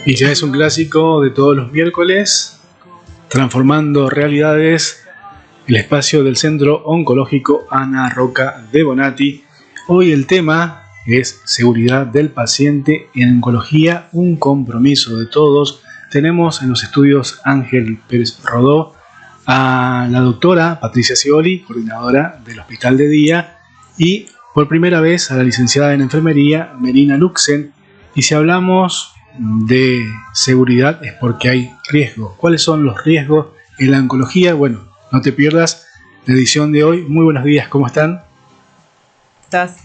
Y ya es un clásico de todos los miércoles, transformando realidades, el espacio del Centro Oncológico Ana Roca de Bonatti. Hoy el tema es seguridad del paciente en oncología, un compromiso de todos. Tenemos en los estudios Ángel Pérez Rodó a la doctora Patricia Scioli, coordinadora del Hospital de Día, y por primera vez a la licenciada en enfermería Melina Luxen. Y si hablamos de seguridad es porque hay riesgos. ¿Cuáles son los riesgos en la oncología? Bueno, no te pierdas la edición de hoy. Muy buenos días, ¿cómo están? ¿Estás?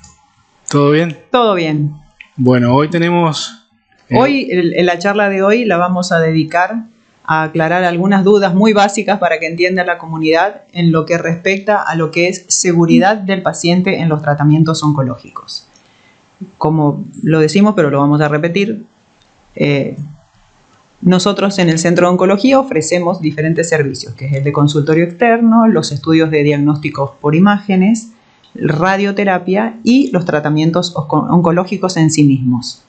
¿Todo bien? Todo bien. Bueno, hoy tenemos... Hoy, la charla de hoy la vamos a dedicar a aclarar algunas dudas muy básicas para que entienda la comunidad en lo que respecta a lo que es seguridad del paciente en los tratamientos oncológicos. Como lo decimos, pero lo vamos a repetir, nosotros en el Centro de Oncología ofrecemos diferentes servicios, que es el de consultorio externo, los estudios de diagnósticos por imágenes, radioterapia y los tratamientos oncológicos en sí mismos.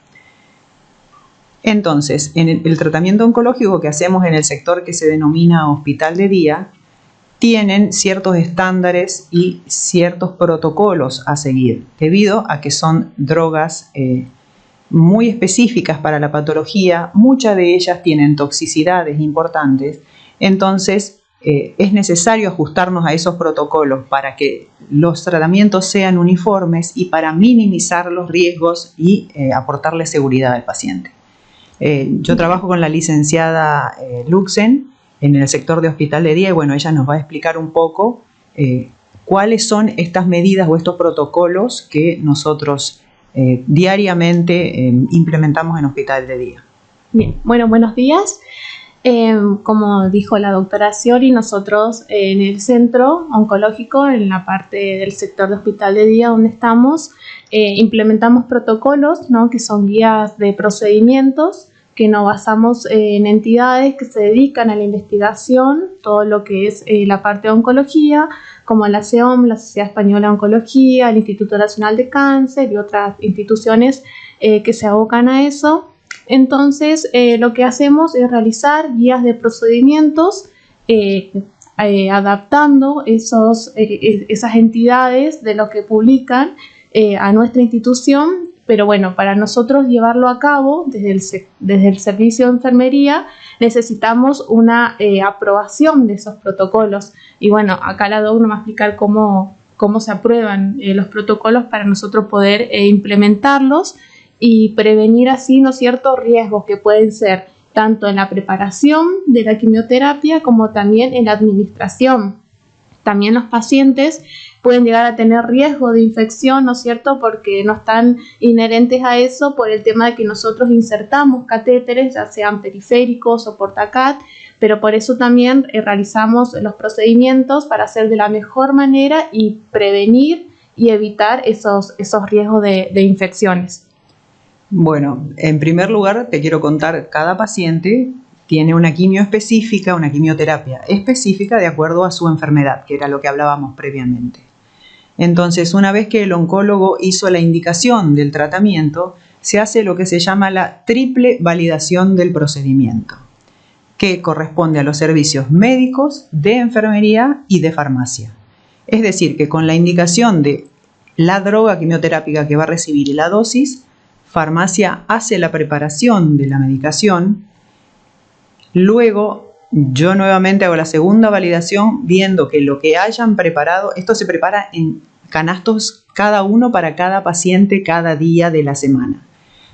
Entonces, en el tratamiento oncológico que hacemos en el sector que se denomina Hospital de Día, tienen ciertos estándares y ciertos protocolos a seguir, debido a que son drogas muy específicas para la patología. Muchas de ellas tienen toxicidades importantes, entonces es necesario ajustarnos a esos protocolos para que los tratamientos sean uniformes y para minimizar los riesgos y aportarle seguridad al paciente. Yo trabajo con la licenciada Luxen en el sector de Hospital de Día y bueno, ella nos va a explicar un poco cuáles son estas medidas o estos protocolos que nosotros diariamente implementamos en Hospital de Día. Bien, bueno, buenos días. Como dijo la doctora Scioli, nosotros en el centro oncológico, en la parte del sector de Hospital de Día donde estamos, implementamos protocolos, ¿no?, que son guías de procedimientos que nos basamos en entidades que se dedican a la investigación, todo lo que es la parte de oncología, como la SEOM, la Sociedad Española de Oncología, el Instituto Nacional de Cáncer y otras instituciones que se abocan a eso. Entonces, lo que hacemos es realizar guías de procedimientos adaptando esas entidades de lo que publican a nuestra institución. Pero bueno, para nosotros llevarlo a cabo desde el servicio de enfermería necesitamos una aprobación de esos protocolos. Y bueno, acá la doc nos va a explicar cómo se aprueban los protocolos para nosotros poder implementarlos y prevenir así, ¿no es cierto?, riesgos que pueden ser tanto en la preparación de la quimioterapia como también en la administración. También los pacientes pueden llegar a tener riesgo de infección, ¿no es cierto?, porque no están inherentes a eso por el tema de que nosotros insertamos catéteres, ya sean periféricos o portacat, pero por eso también realizamos los procedimientos para hacer de la mejor manera y prevenir y evitar esos riesgos de infecciones. Bueno, en primer lugar te quiero contar, cada paciente tiene una quimio específica, una quimioterapia específica de acuerdo a su enfermedad, que era lo que hablábamos previamente. Entonces, una vez que el oncólogo hizo la indicación del tratamiento, se hace lo que se llama la triple validación del procedimiento, que corresponde a los servicios médicos, de enfermería y de farmacia. Es decir, que con la indicación de la droga quimioterápica que va a recibir y la dosis, farmacia hace la preparación de la medicación. Luego, yo nuevamente hago la segunda validación viendo que lo que hayan preparado, esto se prepara en canastos cada uno para cada paciente cada día de la semana.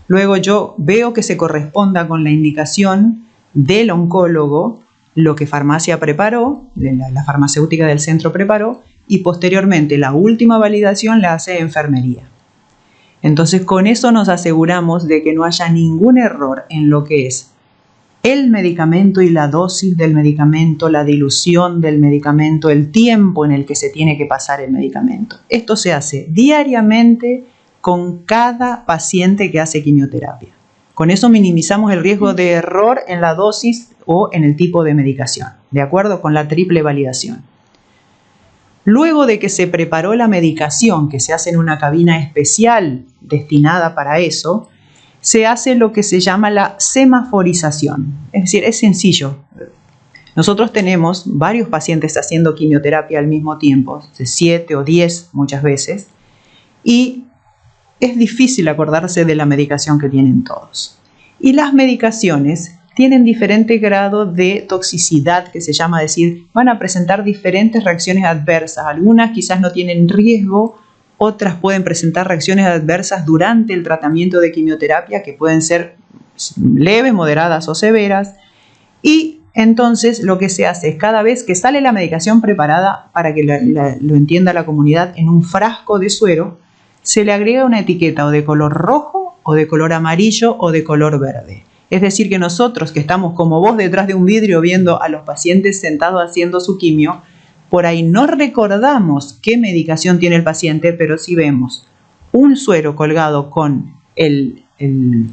Luego yo veo que se corresponda con la indicación del oncólogo, lo que farmacia preparó, la farmacéutica del centro preparó, y posteriormente la última validación la hace enfermería. Entonces con eso nos aseguramos de que no haya ningún error en lo que es el medicamento y la dosis del medicamento, la dilución del medicamento, el tiempo en el que se tiene que pasar el medicamento. Esto se hace diariamente con cada paciente que hace quimioterapia. Con eso minimizamos el riesgo de error en la dosis o en el tipo de medicación, de acuerdo con la triple validación. Luego de que se preparó la medicación, que se hace en una cabina especial destinada para eso, se hace lo que se llama la semaforización. Es decir, es sencillo. Nosotros tenemos varios pacientes haciendo quimioterapia al mismo tiempo, de 7 o 10 muchas veces, y es difícil acordarse de la medicación que tienen todos. Y las medicaciones tienen diferente grado de toxicidad, que se llama, decir, van a presentar diferentes reacciones adversas. Algunas quizás no tienen riesgo, otras pueden presentar reacciones adversas durante el tratamiento de quimioterapia, que pueden ser leves, moderadas o severas. Y entonces lo que se hace es, cada vez que sale la medicación preparada, para que lo entienda la comunidad, en un frasco de suero, se le agrega una etiqueta o de color rojo, o de color amarillo, o de color verde. Es decir, que nosotros, que estamos como vos detrás de un vidrio viendo a los pacientes sentados haciendo su quimio, por ahí no recordamos qué medicación tiene el paciente, pero si vemos un suero colgado con el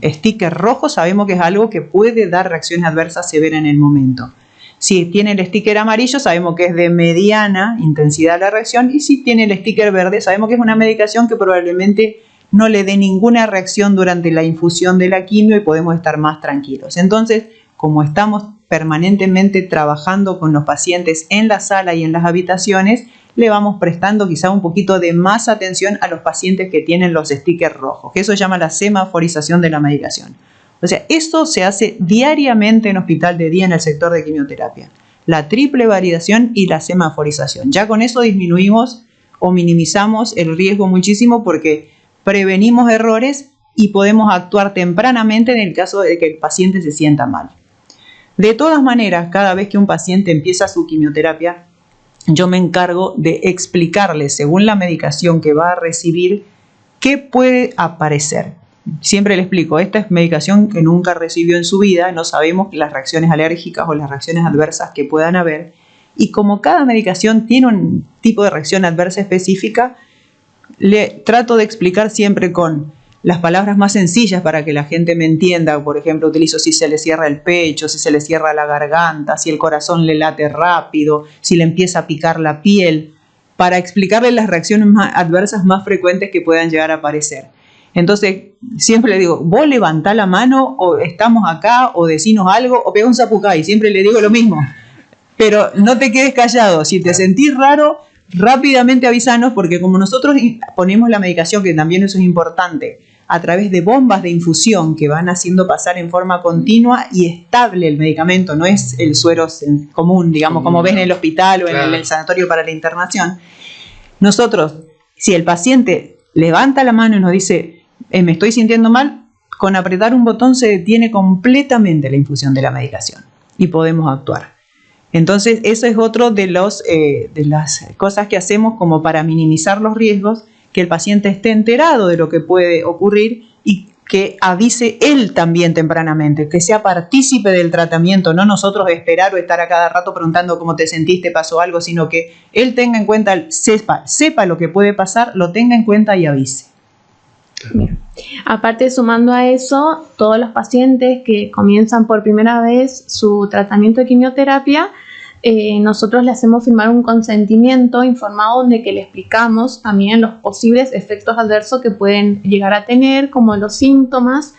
sticker rojo, sabemos que es algo que puede dar reacciones adversas severas en el momento. Si tiene el sticker amarillo, sabemos que es de mediana intensidad la reacción, y si tiene el sticker verde, sabemos que es una medicación que probablemente no le dé ninguna reacción durante la infusión de la quimio y podemos estar más tranquilos. Entonces, como estamos permanentemente trabajando con los pacientes en la sala y en las habitaciones, le vamos prestando quizá un poquito de más atención a los pacientes que tienen los stickers rojos, que eso se llama la semaforización de la medicación. O sea, eso se hace diariamente en hospital de día en el sector de quimioterapia. La triple validación y la semaforización. Ya con eso disminuimos o minimizamos el riesgo muchísimo, porque prevenimos errores y podemos actuar tempranamente en el caso de que el paciente se sienta mal. De todas maneras, cada vez que un paciente empieza su quimioterapia, yo me encargo de explicarle, según la medicación que va a recibir, qué puede aparecer. Siempre le explico, esta es medicación que nunca recibió en su vida, no sabemos las reacciones alérgicas o las reacciones adversas que puedan haber, y como cada medicación tiene un tipo de reacción adversa específica, le trato de explicar siempre con las palabras más sencillas para que la gente me entienda. Por ejemplo, utilizo si se le cierra el pecho, si se le cierra la garganta, si el corazón le late rápido, si le empieza a picar la piel, para explicarle las reacciones adversas más frecuentes que puedan llegar a aparecer. Entonces, siempre le digo, vos levantá la mano, o estamos acá, o decinos algo, o pega un zapucay. Siempre le digo lo mismo. Pero no te quedes callado. Si te sentís raro, rápidamente avísanos, porque como nosotros ponemos la medicación, que también eso es importante, a través de bombas de infusión que van haciendo pasar en forma continua y estable el medicamento, no es el suero común, digamos, como ves en el hospital o en el sanatorio para la internación. Nosotros, si el paciente levanta la mano y nos dice, me estoy sintiendo mal, con apretar un botón se detiene completamente la infusión de la medicación y podemos actuar. Entonces, eso es otro de las cosas que hacemos como para minimizar los riesgos, que el paciente esté enterado de lo que puede ocurrir y que avise él también tempranamente, que sea partícipe del tratamiento, no nosotros esperar o estar a cada rato preguntando cómo te sentiste, pasó algo, sino que él tenga en cuenta, sepa lo que puede pasar, lo tenga en cuenta y avise. Bien. Aparte, sumando a eso, todos los pacientes que comienzan por primera vez su tratamiento de quimioterapia, nosotros le hacemos firmar un consentimiento informado donde que le explicamos también los posibles efectos adversos que pueden llegar a tener, como los síntomas,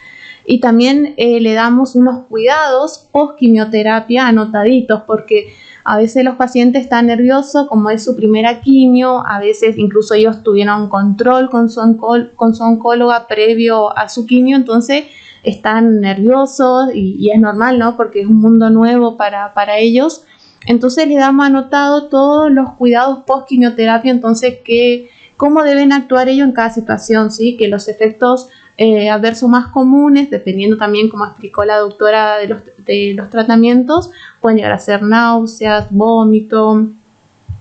y también le damos unos cuidados post quimioterapia anotaditos, porque a veces los pacientes están nerviosos, como es su primera quimio, a veces incluso ellos tuvieron control con su oncóloga previo a su quimio, entonces están nerviosos y es normal, ¿no? Porque es un mundo nuevo para ellos. Entonces les damos anotado todos los cuidados post quimioterapia, entonces cómo deben actuar ellos en cada situación, ¿sí? Que los efectos adversos más comunes, dependiendo también, como explicó la doctora, de los tratamientos, pueden llegar a ser náuseas, vómito,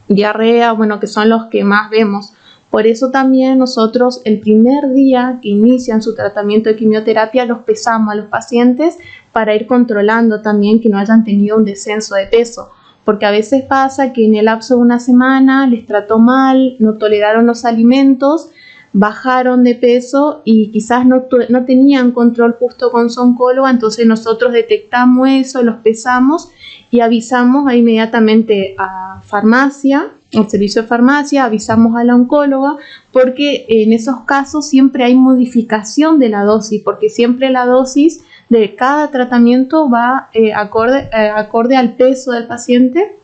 diarrea, bueno, que son los que más vemos. Por eso también nosotros el primer día que inician su tratamiento de quimioterapia los pesamos a los pacientes para ir controlando también que no hayan tenido un descenso de peso. Porque a veces pasa que en el lapso de una semana les trató mal, no toleraron los alimentos, bajaron de peso y quizás no tenían control justo con su oncóloga, entonces nosotros detectamos eso, los pesamos y avisamos inmediatamente a farmacia, al servicio de farmacia, avisamos a la oncóloga porque en esos casos siempre hay modificación de la dosis, porque siempre la dosis de cada tratamiento va acorde al peso del paciente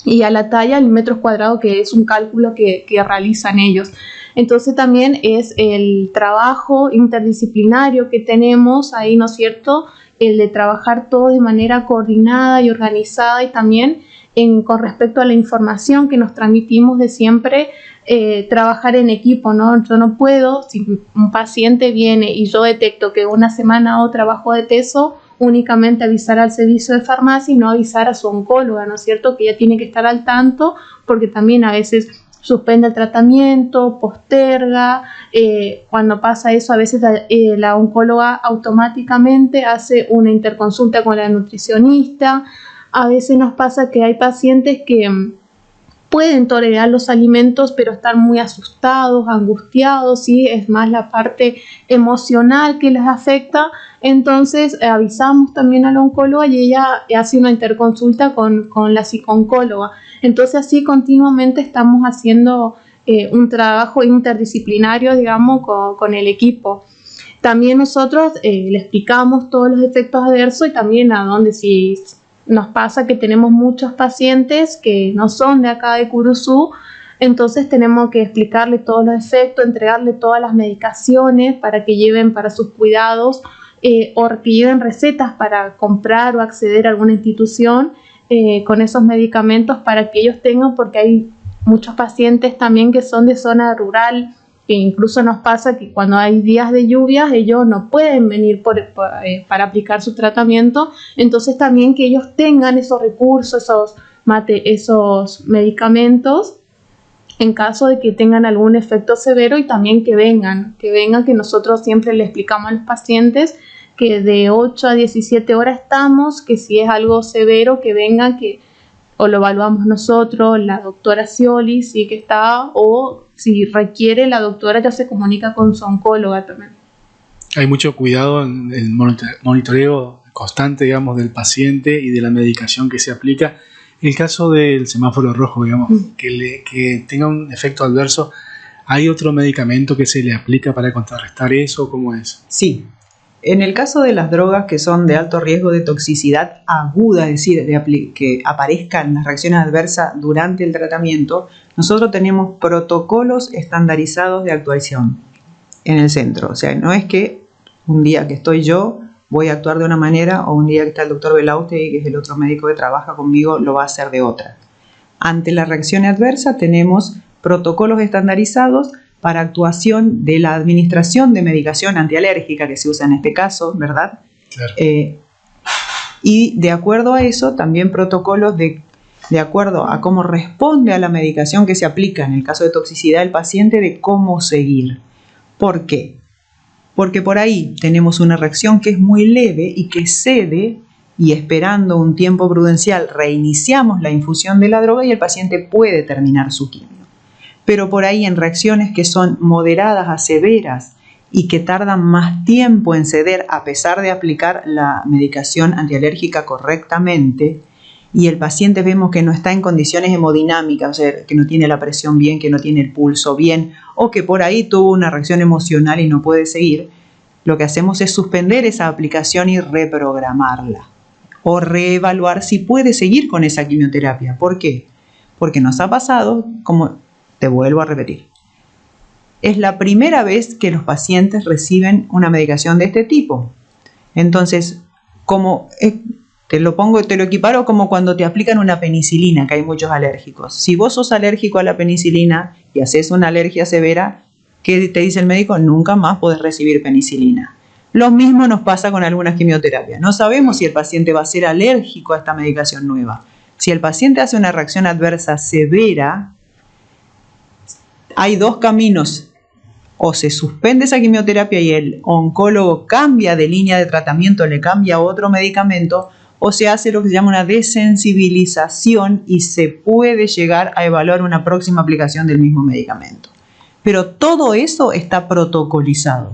y a la talla en metros cuadrados, que es un cálculo que realizan ellos. Entonces también es el trabajo interdisciplinario que tenemos ahí, ¿no es cierto?, el de trabajar todo de manera coordinada y organizada, y también con respecto a la información que nos transmitimos de siempre, trabajar en equipo, ¿no? Yo no puedo, si un paciente viene y yo detecto que una semana a otra bajó de peso, únicamente avisar al servicio de farmacia y no avisar a su oncóloga, ¿no es cierto?, que ella tiene que estar al tanto, porque también a veces suspende el tratamiento, posterga. Cuando pasa eso, a veces la oncóloga automáticamente hace una interconsulta con la nutricionista. A veces nos pasa que hay pacientes que pueden tolerar los alimentos, pero están muy asustados, angustiados, ¿sí? Es más la parte emocional que les afecta. Entonces avisamos también a la oncóloga y ella hace una interconsulta con la psicooncóloga. Entonces así continuamente estamos haciendo un trabajo interdisciplinario, digamos, con el equipo. También nosotros le explicamos todos los efectos adversos, y también a dónde, si nos pasa que tenemos muchos pacientes que no son de acá de Curuzú, entonces tenemos que explicarle todos los efectos, entregarle todas las medicaciones para que lleven para sus cuidados, o que lleven recetas para comprar o acceder a alguna institución con esos medicamentos para que ellos tengan, porque hay muchos pacientes también que son de zona rural, que incluso nos pasa que cuando hay días de lluvias ellos no pueden venir para aplicar su tratamiento. Entonces también que ellos tengan esos recursos, esos medicamentos en caso de que tengan algún efecto severo, y también que vengan, que nosotros siempre le explicamos a los pacientes que de 8 a 17 horas estamos, que si es algo severo que vengan, o lo evaluamos nosotros, la doctora Scioli, sí que está, o si requiere la doctora ya se comunica con su oncóloga también. Hay mucho cuidado en el monitoreo constante, digamos, del paciente y de la medicación que se aplica. En el caso del semáforo rojo, digamos, que tenga un efecto adverso, ¿hay otro medicamento que se le aplica para contrarrestar eso? ¿Cómo es? Sí. En el caso de las drogas que son de alto riesgo de toxicidad aguda, es decir, que aparezcan las reacciones adversas durante el tratamiento, nosotros tenemos protocolos estandarizados de actuación en el centro. O sea, no es que un día que estoy yo voy a actuar de una manera, o un día que está el doctor Belaustegui, que es el otro médico que trabaja conmigo, lo va a hacer de otra. Ante la reacción adversa tenemos protocolos estandarizados para actuación de la administración de medicación antialérgica que se usa en este caso, ¿verdad? Claro. Y de acuerdo a eso, también protocolos de acuerdo a cómo responde a la medicación que se aplica en el caso de toxicidad del paciente, de cómo seguir. ¿Por qué? Porque por ahí tenemos una reacción que es muy leve y que cede, y esperando un tiempo prudencial reiniciamos la infusión de la droga y el paciente puede terminar su quimio. Pero por ahí en reacciones que son moderadas a severas y que tardan más tiempo en ceder a pesar de aplicar la medicación antialérgica correctamente, y el paciente vemos que no está en condiciones hemodinámicas, o sea, que no tiene la presión bien, que no tiene el pulso bien, o que por ahí tuvo una reacción emocional y no puede seguir, lo que hacemos es suspender esa aplicación y reprogramarla, o reevaluar si puede seguir con esa quimioterapia. ¿Por qué? Porque nos ha pasado, como te vuelvo a repetir, es la primera vez que los pacientes reciben una medicación de este tipo. Entonces, te lo equiparo como cuando te aplican una penicilina, que hay muchos alérgicos. Si vos sos alérgico a la penicilina y haces una alergia severa, ¿qué te dice el médico? Nunca más podés recibir penicilina. Lo mismo nos pasa con algunas quimioterapias. No sabemos si el paciente va a ser alérgico a esta medicación nueva. Si el paciente hace una reacción adversa severa, hay dos caminos: o se suspende esa quimioterapia y el oncólogo cambia de línea de tratamiento, le cambia otro medicamento, o se hace lo que se llama una desensibilización y se puede llegar a evaluar una próxima aplicación del mismo medicamento. Pero todo eso está protocolizado.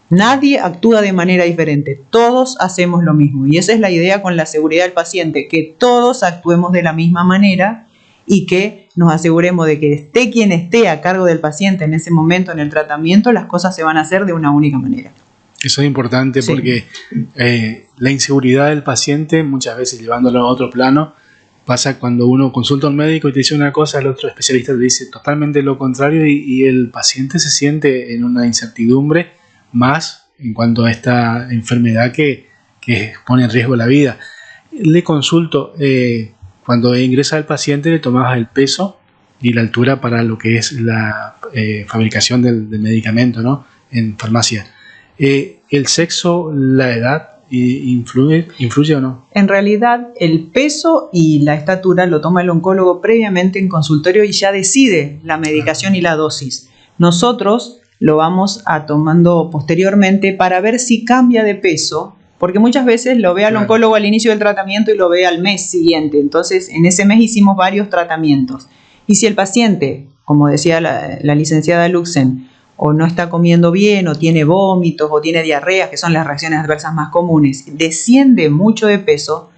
Nadie actúa de manera diferente, todos hacemos lo mismo, y esa es la idea con la seguridad del paciente, que todos actuemos de la misma manera y que nos aseguremos de que esté quien esté a cargo del paciente en ese momento en el tratamiento, las cosas se van a hacer de una única manera. Eso es importante porque la inseguridad del paciente, muchas veces llevándolo a otro plano, pasa cuando uno consulta a un médico y te dice una cosa, el otro especialista te dice totalmente lo contrario y el paciente se siente en una incertidumbre más en cuanto a esta enfermedad que pone en riesgo la vida. Le consulto, cuando ingresa el paciente le tomabas el peso y la altura para lo que es la fabricación del medicamento, ¿no? En farmacia. ¿El sexo, la edad, influye o no? En realidad, el peso y la estatura lo toma el oncólogo previamente en consultorio y ya decide la medicación y la dosis. Nosotros lo vamos a tomando posteriormente para ver si cambia de peso, porque muchas veces lo ve al oncólogo al inicio del tratamiento y lo ve al mes siguiente. Entonces, en ese mes hicimos varios tratamientos. Y si el paciente, como decía la licenciada Luxen, o no está comiendo bien, o tiene vómitos, o tiene diarreas, que son las reacciones adversas más comunes, desciende mucho de peso,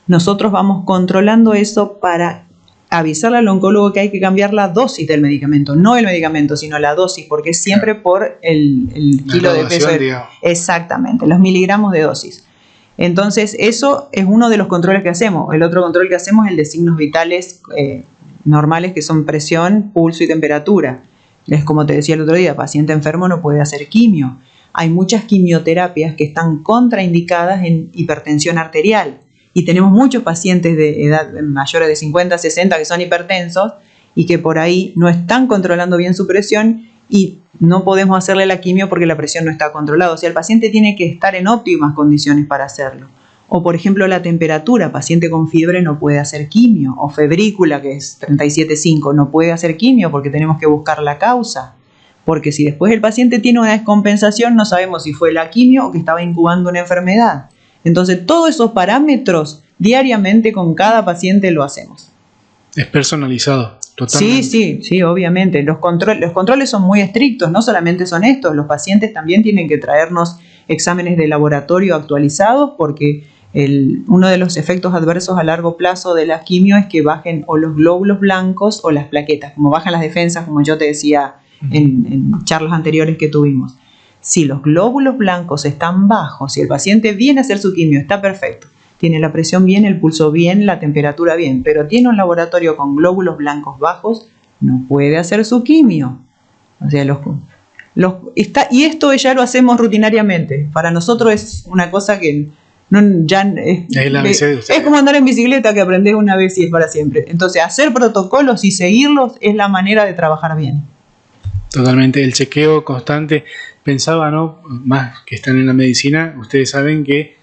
nosotros vamos controlando eso para avisarle al oncólogo que hay que cambiar la dosis del medicamento, no el medicamento, sino la dosis, porque es siempre por el kilo de peso. Exactamente, los miligramos de dosis. Entonces, eso es uno de los controles que hacemos. El otro control que hacemos es el de signos vitales normales, que son presión, pulso y temperatura. Es como te decía el otro día, paciente enfermo no puede hacer quimio. Hay muchas quimioterapias que están contraindicadas en hipertensión arterial y tenemos muchos pacientes de edad mayores de 50, 60 que son hipertensos y que por ahí no están controlando bien su presión y no podemos hacerle la quimio porque la presión no está controlada. O sea, el paciente tiene que estar en óptimas condiciones para hacerlo. O por ejemplo la temperatura, paciente con fiebre no puede hacer quimio, o febrícula que es 37,5 no puede hacer quimio porque tenemos que buscar la causa, porque si después el paciente tiene una descompensación no sabemos si fue la quimio o que estaba incubando una enfermedad. Entonces todos esos parámetros diariamente con cada paciente lo hacemos. Es personalizado, totalmente. Sí, obviamente. Los controles son muy estrictos, no solamente son estos, los pacientes también tienen que traernos exámenes de laboratorio actualizados porque uno de los efectos adversos a largo plazo de la quimio es que bajen o los glóbulos blancos o las plaquetas, como bajan las defensas, como yo te decía en charlas anteriores que tuvimos. Si los glóbulos blancos están bajos, si el paciente viene a hacer su quimio, está perfecto, tiene la presión bien, el pulso bien, la temperatura bien, pero tiene un laboratorio con glóbulos blancos bajos, no puede hacer su quimio. O sea, y esto ya lo hacemos rutinariamente. Para nosotros es una cosa que es como andar en bicicleta, que aprendes una vez y es para siempre. Entonces, hacer protocolos y seguirlos es la manera de trabajar bien. Totalmente, el chequeo constante. Pensaba, ¿no? Más que están en la medicina, ustedes saben que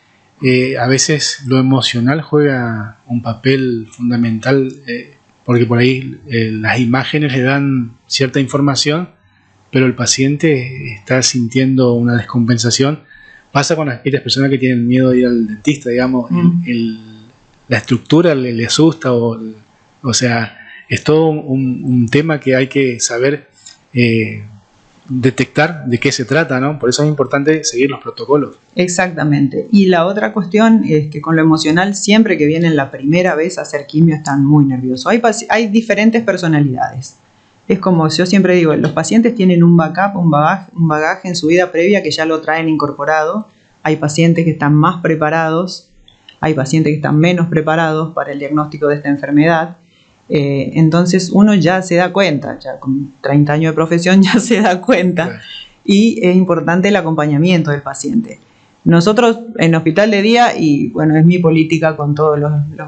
a veces lo emocional juega un papel fundamental, porque por ahí las imágenes le dan cierta información, pero el paciente está sintiendo una descompensación. Pasa con aquellas personas que tienen miedo de ir al dentista, digamos, la estructura le asusta, o sea, es todo un tema que hay que saber detectar de qué se trata, ¿no? Por eso es importante seguir los protocolos. Exactamente. Y la otra cuestión es que con lo emocional, siempre que vienen la primera vez a hacer quimio están muy nerviosos. Hay diferentes personalidades. Es como yo siempre digo, los pacientes tienen un backup, un bagaje en su vida previa que ya lo traen incorporado. Hay pacientes que están más preparados, hay pacientes que están menos preparados para el diagnóstico de esta enfermedad. Entonces uno ya se da cuenta, ya con 30 años de profesión ya se da cuenta. Claro. Y es importante el acompañamiento del paciente. Nosotros en Hospital de Día, y bueno, es mi política con todos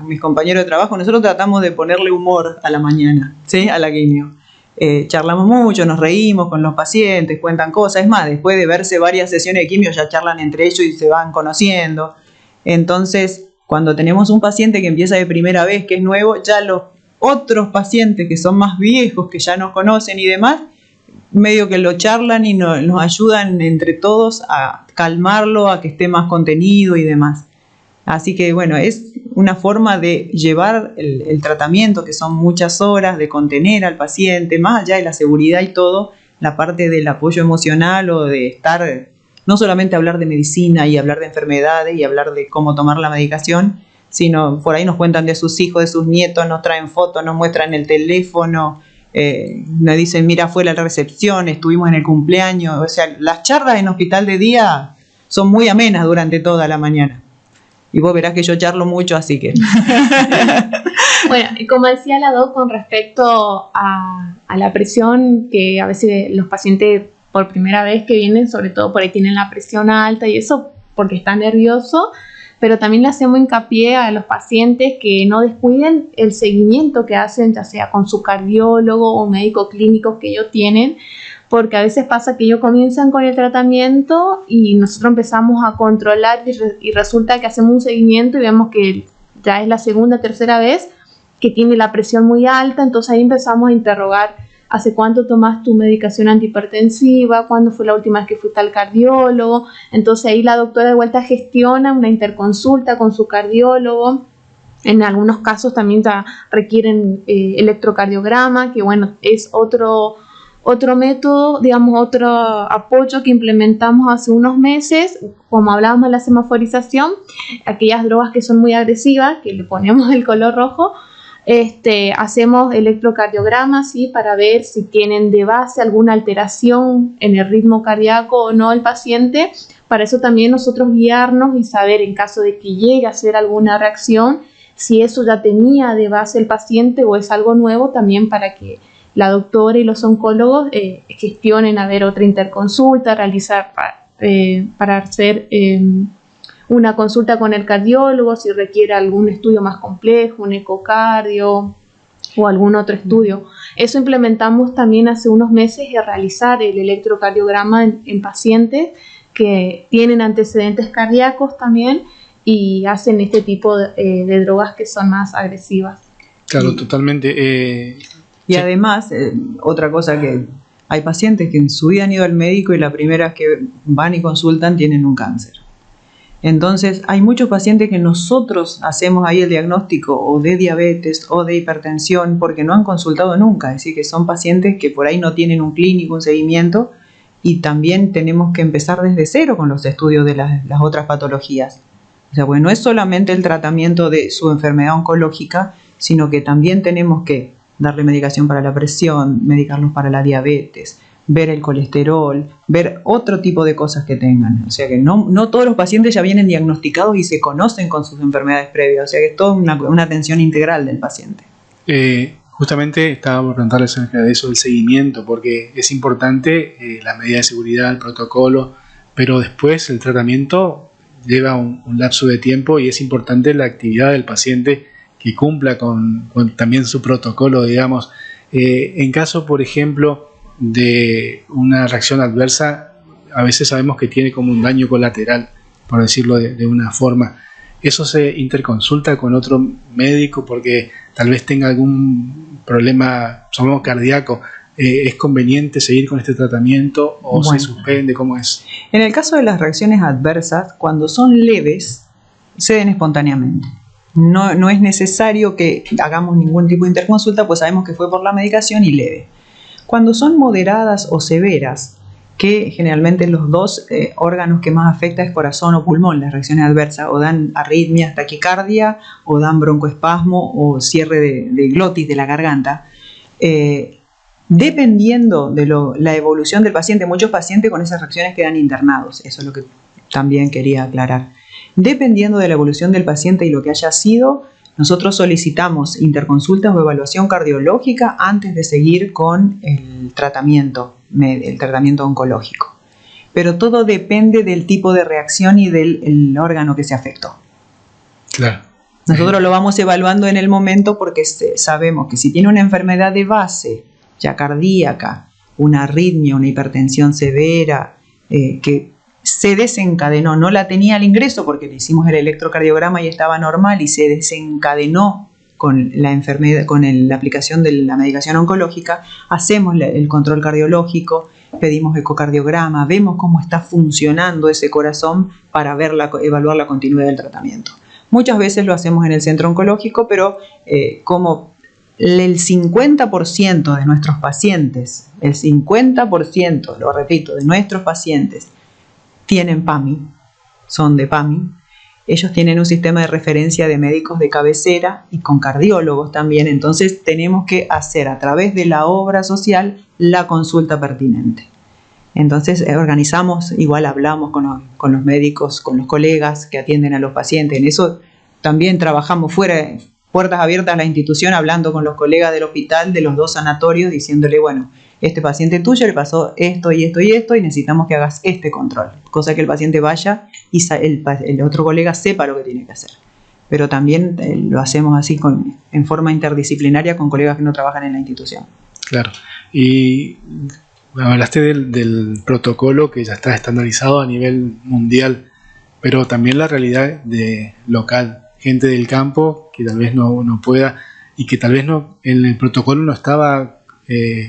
mis compañeros de trabajo, nosotros tratamos de ponerle humor a la mañana, ¿sí? A la quimio. Charlamos mucho, nos reímos con los pacientes, cuentan cosas. Es más, después de verse varias sesiones de quimio ya charlan entre ellos y se van conociendo. Entonces, cuando tenemos un paciente que empieza de primera vez, que es nuevo, ya los otros pacientes que son más viejos, que ya nos conocen y demás, medio que lo charlan y nos ayudan entre todos a calmarlo, a que esté más contenido y demás. Así que bueno, es una forma de llevar el tratamiento, que son muchas horas, de contener al paciente, más allá de la seguridad y todo, la parte del apoyo emocional o de estar, no solamente hablar de medicina y hablar de enfermedades y hablar de cómo tomar la medicación, sino por ahí nos cuentan de sus hijos, de sus nietos, nos traen fotos, nos muestran el teléfono, nos dicen, mira, fue la recepción, estuvimos en el cumpleaños. O sea, las charlas en hospital de día son muy amenas durante toda la mañana. Y vos verás que yo charlo mucho, así que... Bueno, y como decía la doc con respecto a la presión, que a veces los pacientes por primera vez que vienen, sobre todo por ahí tienen la presión alta y eso porque está nervioso, pero también le hacemos hincapié a los pacientes que no descuiden el seguimiento que hacen, ya sea con su cardiólogo o médico clínico que ellos tienen, porque a veces pasa que ellos comienzan con el tratamiento y nosotros empezamos a controlar y resulta que hacemos un seguimiento y vemos que ya es la segunda, tercera vez que tiene la presión muy alta, entonces ahí empezamos a interrogar ¿hace cuánto tomas tu medicación antihipertensiva? ¿Cuándo fue la última vez que fuiste al cardiólogo? Entonces ahí la doctora de vuelta gestiona una interconsulta con su cardiólogo. En algunos casos también ya requieren electrocardiograma, que bueno, es otro método, digamos, otro apoyo que implementamos hace unos meses, como hablábamos de la semaforización, aquellas drogas que son muy agresivas, que le ponemos el color rojo, hacemos electrocardiograma, ¿sí? Para ver si tienen de base alguna alteración en el ritmo cardíaco o no el paciente. Para eso también nosotros guiarnos y saber en caso de que llegue a hacer alguna reacción, si eso ya tenía de base el paciente o es algo nuevo, también para que la doctora y los oncólogos gestionen a ver otra interconsulta, realizar para hacer una consulta con el cardiólogo si requiere algún estudio más complejo, un ecocardio o algún otro estudio. Eso implementamos también hace unos meses, realizar el electrocardiograma en pacientes que tienen antecedentes cardíacos también y hacen este tipo de drogas que son más agresivas. Claro, totalmente. Y sí. Además, otra cosa que hay pacientes que en su vida han ido al médico y la primera vez que van y consultan tienen un cáncer. Entonces, hay muchos pacientes que nosotros hacemos ahí el diagnóstico o de diabetes o de hipertensión porque no han consultado nunca. Es decir, que son pacientes que por ahí no tienen un clínico, un seguimiento, y también tenemos que empezar desde cero con los estudios de las otras patologías. O sea, pues no es solamente el tratamiento de su enfermedad oncológica, sino que también tenemos que darle medicación para la presión, medicarlos para la diabetes, ver el colesterol, ver otro tipo de cosas que tengan. O sea que no todos los pacientes ya vienen diagnosticados y se conocen con sus enfermedades previas. O sea que es toda una atención integral del paciente. Justamente estaba por preguntarle acerca de eso, del seguimiento, porque es importante la medida de seguridad, el protocolo, pero después el tratamiento lleva un lapso de tiempo y es importante la actividad del paciente que cumpla con también su protocolo, digamos. En caso, por ejemplo, de una reacción adversa, a veces sabemos que tiene como un daño colateral, por decirlo de una forma. ¿Eso se interconsulta con otro médico porque tal vez tenga algún problema, supongamos, cardíaco? ¿Es conveniente seguir con este tratamiento o se suspende? ¿Cómo es? En el caso de las reacciones adversas, cuando son leves, ceden espontáneamente. No es necesario que hagamos ningún tipo de interconsulta, pues sabemos que fue por la medicación y leve. Cuando son moderadas o severas, que generalmente los dos órganos que más afecta es corazón o pulmón, las reacciones adversas, o dan arritmias, taquicardia, o dan broncoespasmo o cierre de glotis de la garganta, dependiendo de la evolución del paciente, muchos pacientes con esas reacciones quedan internados, eso es lo que también quería aclarar. Dependiendo de la evolución del paciente y lo que haya sido, nosotros solicitamos interconsultas o evaluación cardiológica antes de seguir con el tratamiento oncológico. Pero todo depende del tipo de reacción y del órgano que se afectó. Claro. Nosotros lo vamos evaluando en el momento porque sabemos que si tiene una enfermedad de base, ya cardíaca, una arritmia, una hipertensión severa, que se desencadenó, no la tenía al ingreso porque le hicimos el electrocardiograma y estaba normal y se desencadenó con la enfermedad, con la aplicación de la medicación oncológica, hacemos el control cardiológico, pedimos ecocardiograma, vemos cómo está funcionando ese corazón para evaluar la continuidad del tratamiento. Muchas veces lo hacemos en el centro oncológico, pero como el 50% de nuestros pacientes, el 50%, lo repito, de nuestros pacientes tienen PAMI, son de PAMI, ellos tienen un sistema de referencia de médicos de cabecera y con cardiólogos también, entonces tenemos que hacer a través de la obra social la consulta pertinente. Entonces organizamos, igual hablamos con los médicos, con los colegas que atienden a los pacientes, en eso también trabajamos fuera, puertas abiertas a la institución, hablando con los colegas del hospital, de los 2 sanatorios, diciéndole, bueno, este paciente tuyo le pasó esto y esto y esto y necesitamos que hagas este control. Cosa que el paciente vaya y el otro colega sepa lo que tiene que hacer. Pero también lo hacemos así en forma interdisciplinaria con colegas que no trabajan en la institución. Claro. Y hablaste del protocolo que ya está estandarizado a nivel mundial, pero también la realidad local. Gente del campo que tal vez no pueda y que tal vez en el protocolo no estaba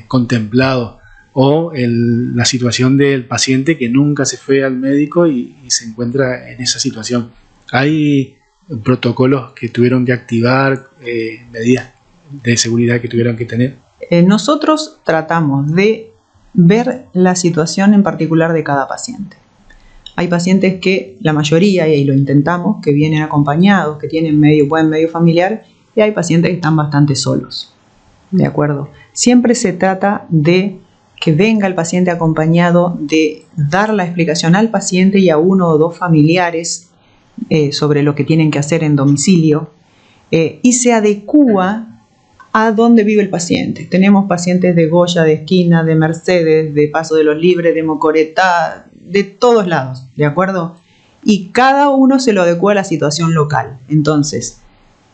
contemplado, o la situación del paciente que nunca se fue al médico y se encuentra en esa situación. ¿Hay protocolos que tuvieron que activar, medidas de seguridad que tuvieron que tener? Nosotros tratamos de ver la situación en particular de cada paciente. Hay pacientes que, la mayoría, y lo intentamos, que vienen acompañados, que tienen buen medio familiar, y hay pacientes que están bastante solos. ¿De acuerdo? Siempre se trata de que venga el paciente acompañado, de dar la explicación al paciente y a 1 o 2 familiares sobre lo que tienen que hacer en domicilio, y se adecúa a dónde vive el paciente. Tenemos pacientes de Goya, de Esquina, de Mercedes, de Paso de los Libres, de Mocoretá, de todos lados, ¿de acuerdo? Y cada uno se lo adecúa a la situación local. Entonces,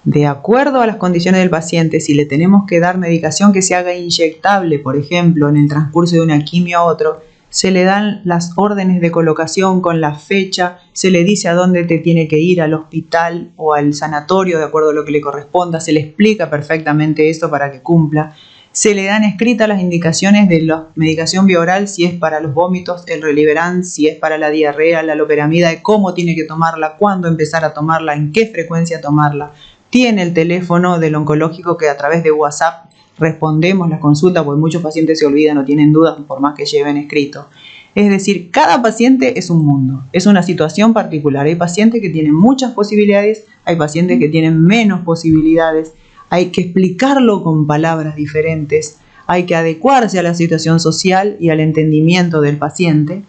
de acuerdo a las condiciones del paciente, si le tenemos que dar medicación que se haga inyectable, por ejemplo, en el transcurso de una quimio a otro, se le dan las órdenes de colocación con la fecha, se le dice a dónde te tiene que ir, al hospital o al sanatorio, de acuerdo a lo que le corresponda, se le explica perfectamente eso para que cumpla. Se le dan escritas las indicaciones de la medicación bioral, si es para los vómitos, el Reliberan, si es para la diarrea, la loperamida, de cómo tiene que tomarla, cuándo empezar a tomarla, en qué frecuencia tomarla. Tiene el teléfono del oncológico que a través de WhatsApp respondemos la consulta, porque muchos pacientes se olvidan o tienen dudas por más que lleven escrito. Es decir, cada paciente es un mundo, es una situación particular. Hay pacientes que tienen muchas posibilidades, hay pacientes que tienen menos posibilidades. Hay que explicarlo con palabras diferentes, hay que adecuarse a la situación social y al entendimiento del paciente.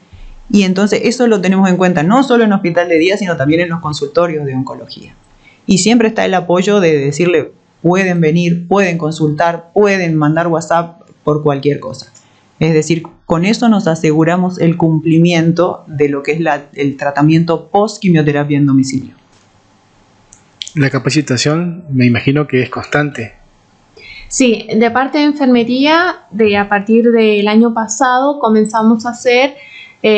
Y entonces eso lo tenemos en cuenta no solo en hospital de día, sino también en los consultorios de oncología. Y siempre está el apoyo de decirle, pueden venir, pueden consultar, pueden mandar WhatsApp por cualquier cosa. Es decir, con eso nos aseguramos el cumplimiento de lo que es el tratamiento post-quimioterapia en domicilio. La capacitación me imagino que es constante. Sí, de parte de enfermería, a partir del año pasado comenzamos a hacer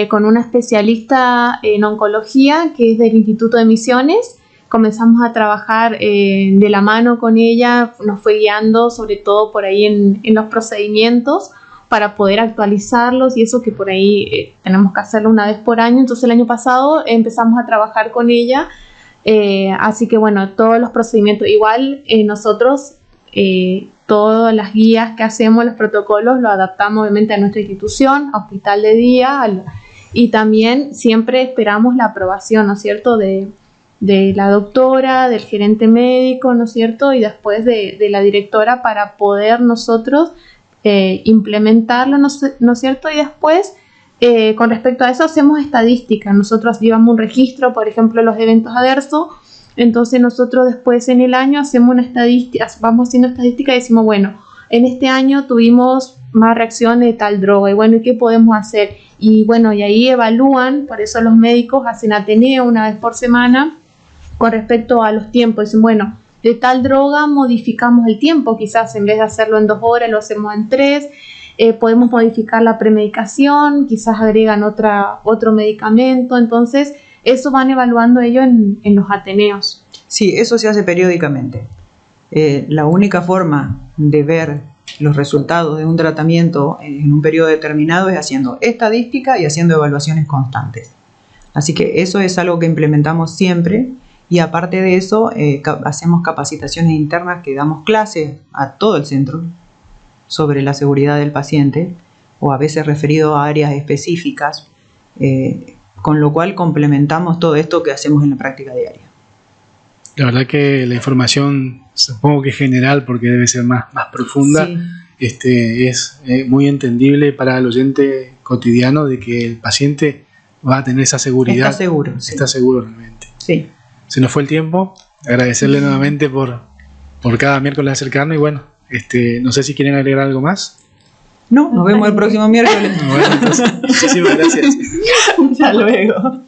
con una especialista en oncología que es del Instituto de Misiones. Comenzamos a trabajar de la mano con ella, nos fue guiando sobre todo por ahí en los procedimientos para poder actualizarlos y eso que por ahí tenemos que hacerlo una vez por año. Entonces el año pasado empezamos a trabajar con ella, así que bueno, todos los procedimientos, igual nosotros todas las guías que hacemos, los protocolos, lo adaptamos obviamente a nuestra institución, a hospital de día, y también siempre esperamos la aprobación, ¿no es cierto?, de la doctora, del gerente médico, ¿no es cierto?, y después de la directora para poder nosotros implementarlo, ¿no es cierto?, y después con respecto a eso hacemos estadística. Nosotros llevamos un registro, por ejemplo, los eventos adversos, entonces nosotros después en el año hacemos una estadística, vamos haciendo estadística y decimos, bueno, en este año tuvimos más reacciones de tal droga, y bueno, ¿y qué podemos hacer? Y bueno, y ahí evalúan, por eso los médicos hacen ateneo una vez por semana con respecto a los tiempos. Dicen, bueno, de tal droga modificamos el tiempo, quizás en vez de hacerlo en 2 horas lo hacemos en 3, podemos modificar la premedicación, quizás agregan otro medicamento, entonces eso van evaluando ellos en los ateneos. Sí, eso se hace periódicamente. La única forma de ver los resultados de un tratamiento en un periodo determinado es haciendo estadística y haciendo evaluaciones constantes. Así que eso es algo que implementamos siempre. Y aparte de eso, hacemos capacitaciones internas que damos clases a todo el centro sobre la seguridad del paciente, o a veces referido a áreas específicas, con lo cual complementamos todo esto que hacemos en la práctica diaria. La verdad que la información, supongo que es general porque debe ser más profunda, Sí. Es muy entendible para el oyente cotidiano de que el paciente va a tener esa seguridad. Está seguro. Sí. Está seguro realmente. Sí. Se nos fue el tiempo. Agradecerle nuevamente por cada miércoles acercarnos y bueno, no sé si quieren agregar algo más. No, nos vemos el próximo miércoles. Bueno, entonces, muchísimas gracias. Hasta luego.